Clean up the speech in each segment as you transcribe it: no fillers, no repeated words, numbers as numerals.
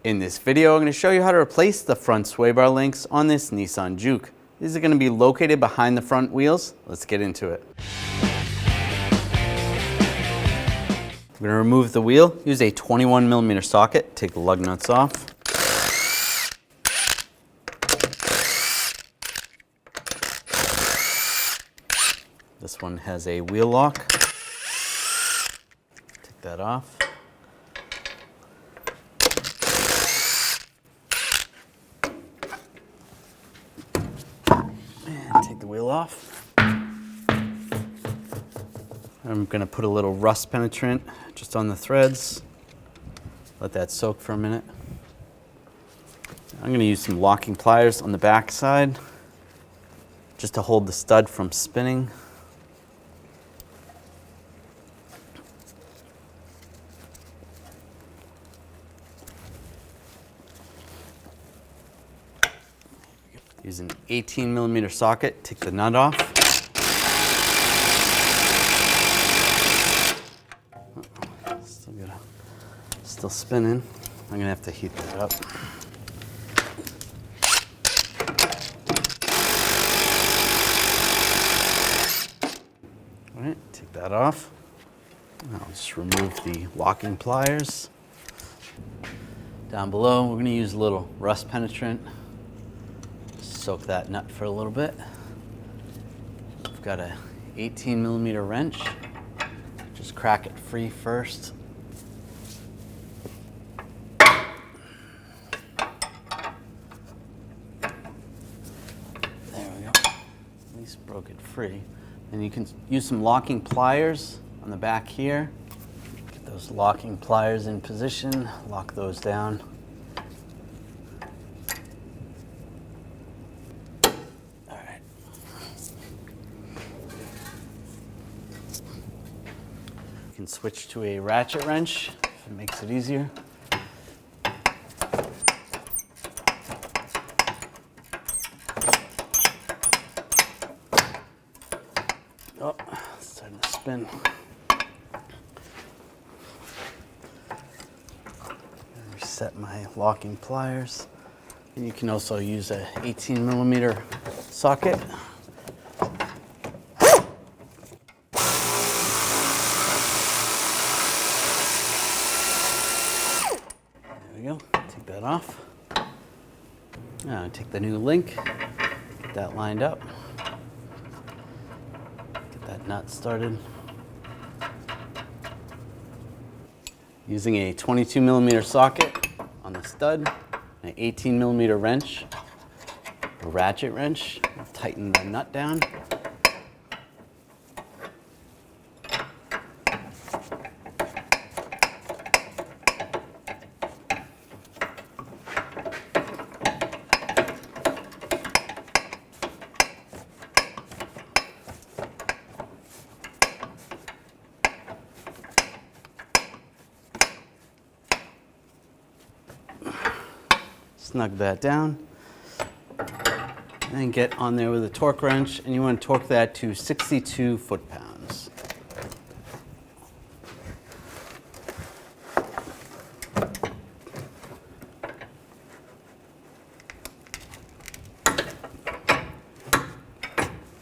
In this video, I'm going to show you how to replace the front sway bar links on this Nissan Juke. These are going to be located behind the front wheels. Let's get into it. I'm going to remove the wheel, use a 21mm socket, take the lug nuts off. This one has a wheel lock. Take that off. Take the wheel off. I'm going to put a little rust penetrant just on the threads. Let that soak for a minute. I'm going to use some locking pliers on the back side just to hold the stud from spinning. Use an 18mm socket, take the nut off. Still spinning. I'm gonna have to heat that up. All right, take that off. I'll just remove the locking pliers. Down below, we're gonna use a little rust penetrant. Soak that nut for a little bit. I've got a 18mm wrench. Just crack it free first. There we go. At least broke it free. And you can use some locking pliers on the back here. Get those locking pliers in position, lock those down. You can switch to a ratchet wrench if it makes it easier. Oh, it's starting to spin. Reset my locking pliers. And you can also use a 18mm socket. Take that off. Now take the new link, get that lined up, get that nut started. Using a 22mm socket on the stud, an 18mm wrench, a ratchet wrench, tighten the nut down. Snug that down, and get on there with a torque wrench, and you want to torque that to 62 foot-pounds.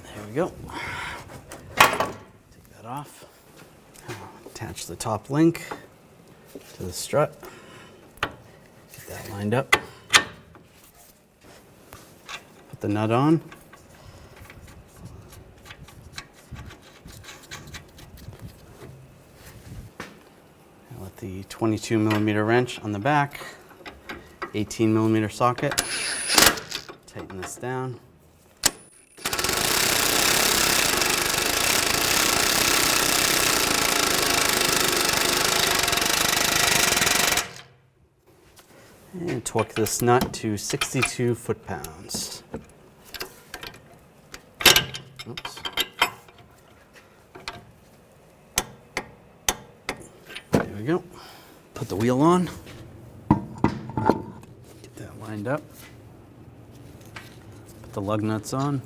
There we go. Take that off. Attach the top link to the strut. Get that lined up. Put the nut on. And let the 22mm wrench on the back, 18mm socket, tighten this down. And torque this nut to 62 foot-pounds. Oops. There we go. Put the wheel on. Get that lined up. Put the lug nuts on.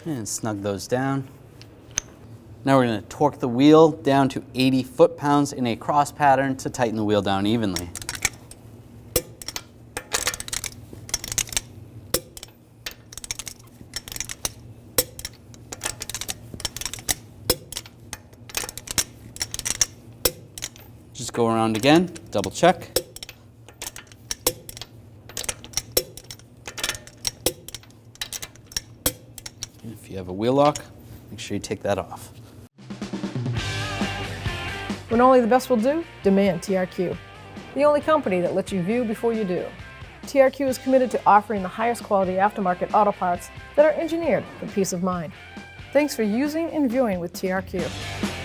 And snug those down. Now we're going to torque the wheel down to 80 foot-pounds in a cross pattern to tighten the wheel down evenly. Just go around again, double check. And if you have a wheel lock, make sure you take that off. When only the best will do, demand TRQ. The only company that lets you view before you do. TRQ is committed to offering the highest quality aftermarket auto parts that are engineered for peace of mind. Thanks for using and viewing with TRQ.